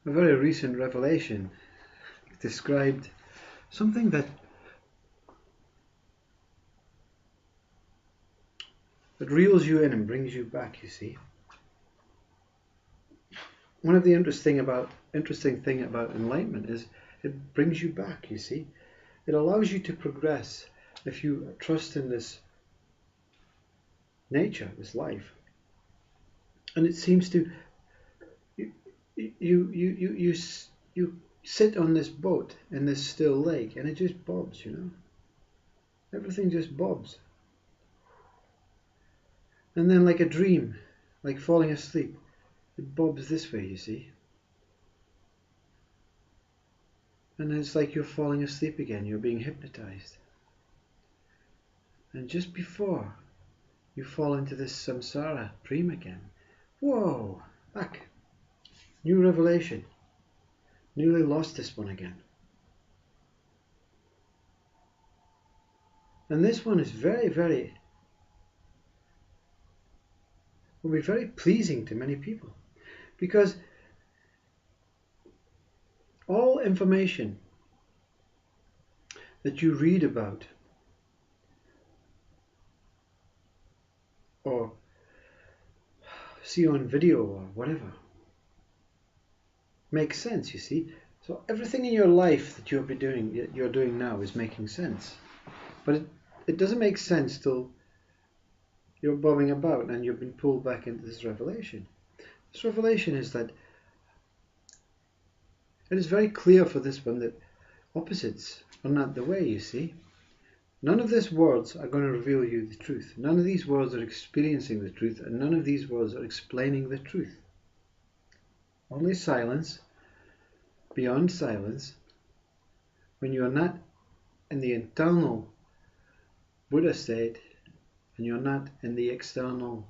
A very recent revelation described something that reels you in and brings you back, you see. One of the interesting thing about enlightenment is it brings you back, you see. It allows you to progress if you trust in this nature, this life. And it seems to you sit on this boat in this still lake and it just bobs, you know. Everything just bobs. And then like a dream, like falling asleep, it bobs this way, you see. And it's like you're falling asleep again, you're being hypnotized. And just before you fall into this samsara dream again, whoa, back, new revelation, nearly lost this one again. And this one is will be very pleasing to many people, because all information that you read about or see on video or whatever makes sense, you see. So everything in your life that you're doing now is making sense. But it doesn't make sense till you're bobbing about and you've been pulled back into this revelation. This revelation is that it is very clear for this one that opposites are not the way, you see. None of these words are going to reveal you the truth. None of these words are experiencing the truth, and none of these words are explaining the truth. Only silence, beyond silence, when you are not in the internal Buddha state, and you're not in the external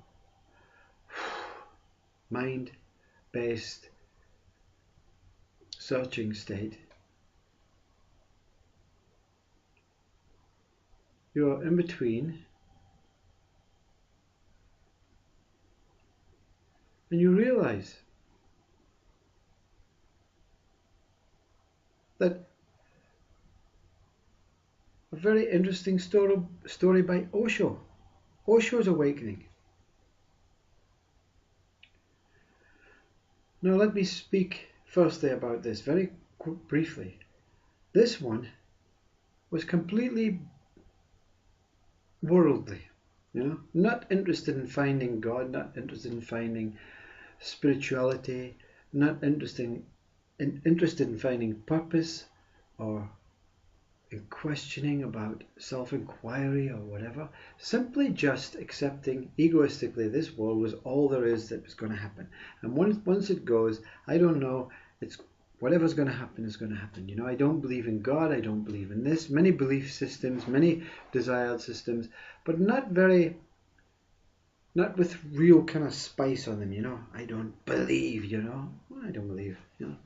mind-based searching state. You're in between, and you realize that a very interesting story by Osho's awakening. Now let me speak firstly about this very briefly. This one was completely worldly, you know, not interested in finding God, not interested in finding spirituality, not interested in finding purpose or in questioning about self-inquiry or whatever, simply just accepting egoistically this world was all there is that was going to happen. And once it goes, I don't know, it's whatever's going to happen is going to happen. You know, I don't believe in God, I don't believe in this. Many belief systems, many desired systems, but not with real kind of spice on them, you know. I don't believe, you know. I don't believe, you know.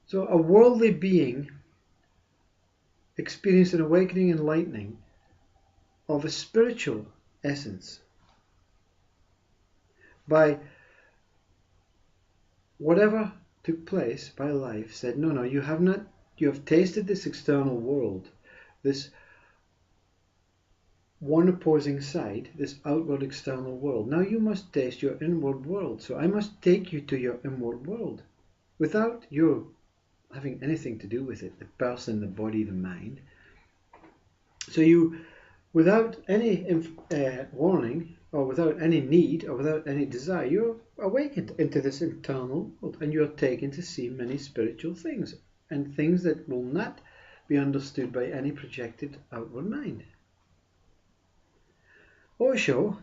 So a worldly being experienced an awakening, enlightening of a spiritual essence by whatever took place by life. Said, no, you have tasted this external world, this one opposing side, this outward external world. Now you must taste your inward world. So I must take you to your inward world without you having anything to do with it, the person, the body, the mind. So you, without any warning, or without any need, or without any desire, you're awakened into this internal world, and you're taken to see many spiritual things, and things that will not be understood by any projected outward mind. Osho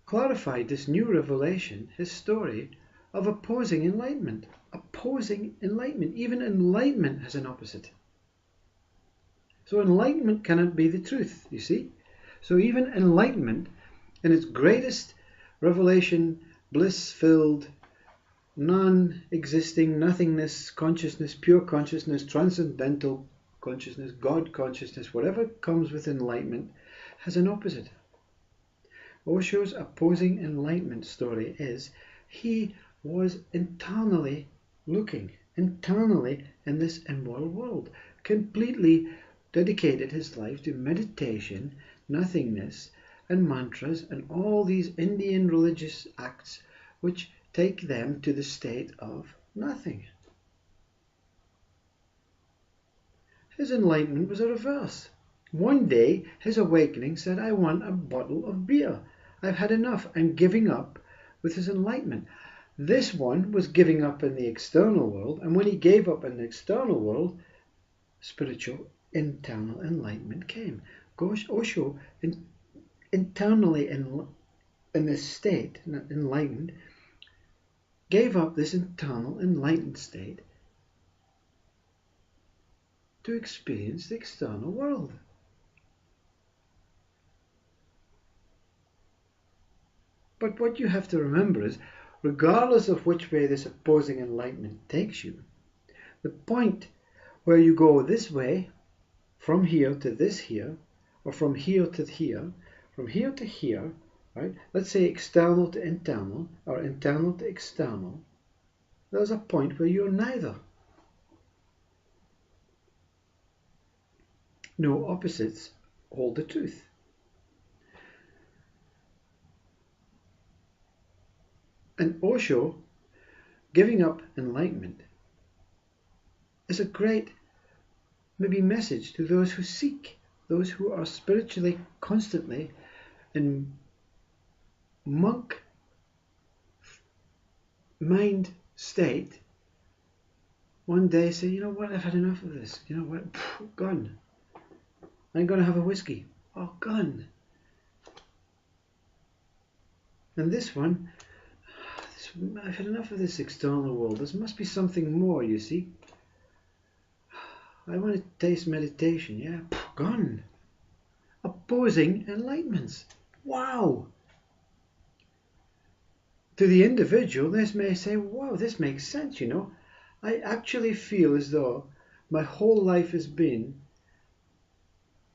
clarified this new revelation, his story of opposing enlightenment. Opposing enlightenment. Even enlightenment has an opposite. So enlightenment cannot be the truth, you see. So even enlightenment, in its greatest revelation, bliss-filled, non-existing, nothingness, consciousness, pure consciousness, transcendental consciousness, God consciousness, whatever comes with enlightenment, has an opposite. Osho's opposing enlightenment story is He was internally looking, internally in this immoral world, completely dedicated his life to meditation, nothingness, and mantras, and all these Indian religious acts which take them to the state of nothing. His enlightenment was a reverse. One day his awakening said, I want a bottle of beer. I've had enough. I'm giving up with his enlightenment. This one was giving up in the external world, and when he gave up in the external world, spiritual internal enlightenment came. Osho, internally in this state, enlightened, gave up this internal enlightened state to experience the external world. But what you have to remember is, regardless of which way this opposing enlightenment takes you, the point where you go this way, from here to this here, or from here to here, right? Let's say external to internal, or internal to external. There's a point where you're neither. No opposites hold the truth. And Osho, giving up enlightenment, is a great maybe message to those who seek, those who are spiritually constantly in monk mind state. One day say, you know what, I've had enough of this. You know what, gone. I'm going to have a whiskey. Oh, gone. And this one, I've had enough of this external world. There must be something more, you see. I want to taste meditation. Yeah, gone. Opposing enlightenments. Wow. To the individual, this may say, wow, this makes sense, you know. I actually feel as though my whole life has been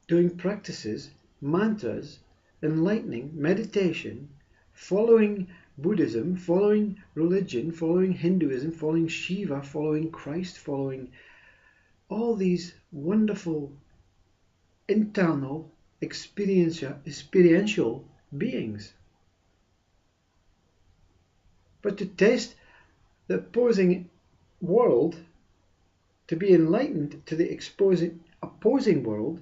doing practices, mantras, enlightening, meditation, following Buddhism, following religion, following Hinduism, following Shiva, following Christ, following all these wonderful internal experiential beings. But to taste the opposing world, to be enlightened to the opposing world,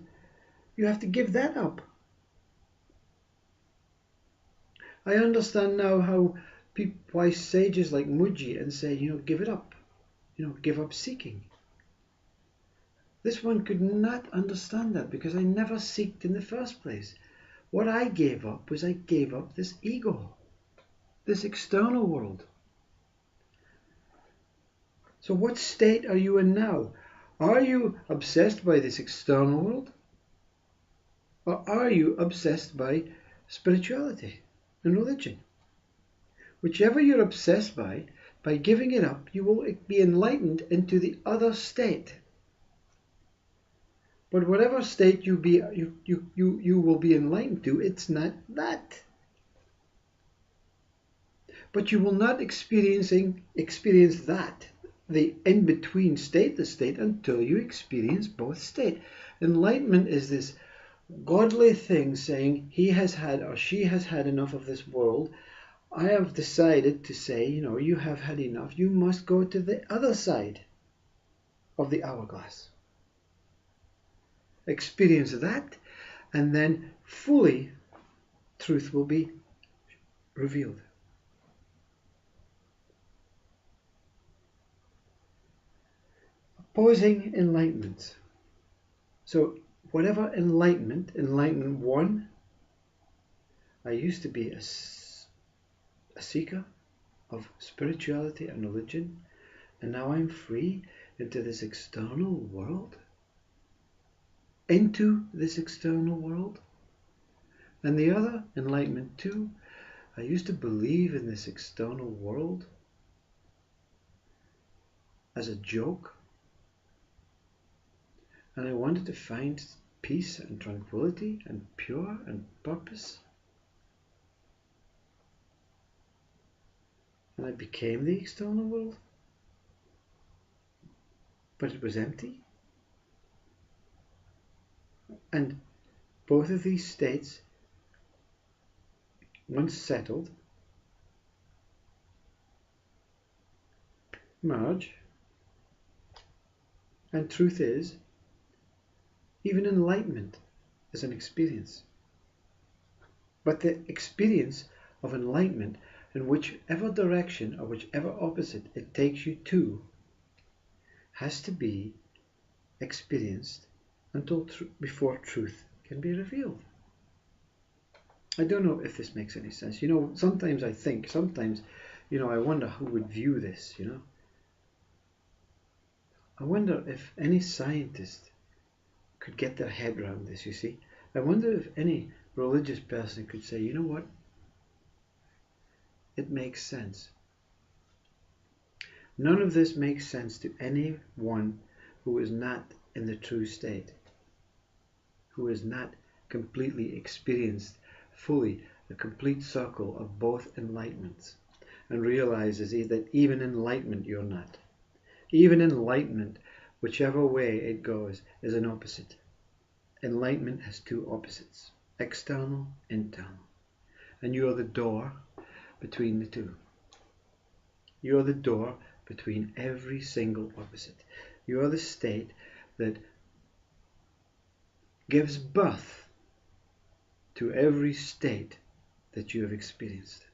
you have to give that up. I understand now how why sages like Muji and say, you know, give it up. You know, give up seeking. This one could not understand that because I never seeked in the first place. What I gave up was I gave up this ego, this external world. So what state are you in now? Are you obsessed by this external world? Or are you obsessed by spirituality and religion? Whichever you're obsessed by giving it up, you will be enlightened into the other state. But whatever state you will be enlightened to, it's not that. But you will not experience that, the in-between stateless state, until you experience both state. Enlightenment is this godly thing saying he has had or she has had enough of this world. I have decided to say, you know, you have had enough. You must go to the other side of the hourglass. Experience that, and then fully truth will be revealed. Opposing enlightenment. So whatever enlightenment 1, I used to be a seeker of spirituality and religion, and now I'm free into this external world. And the other, enlightenment 2, I used to believe in this external world as a joke, and I wanted to find peace and tranquility and pure and purpose. and it became the external world, but it was empty. And both of these states, once settled, merge, and truth is, even enlightenment is an experience. But the experience of enlightenment, in whichever direction or whichever opposite it takes you to, has to be experienced until before truth can be revealed. I don't know if this makes any sense. Sometimes I think, I wonder who would view this, I wonder if any scientist could get their head around this, you see. I wonder if any religious person could say, you know what? It makes sense. None of this makes sense to anyone who is not in the true state, who has not completely experienced fully the complete circle of both enlightenments, and realizes that even enlightenment you're not. Even enlightenment, whichever way it goes, is an opposite. Enlightenment has two opposites, external, internal. And you are the door between the two. You are the door between every single opposite. You are the state that gives birth to every state that you have experienced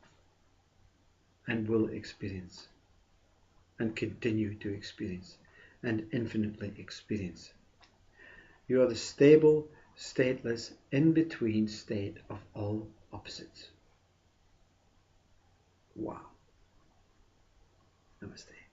and will experience and continue to experience and infinitely experience. You are the stable, stateless, in-between state of all opposites. Wow. Namaste.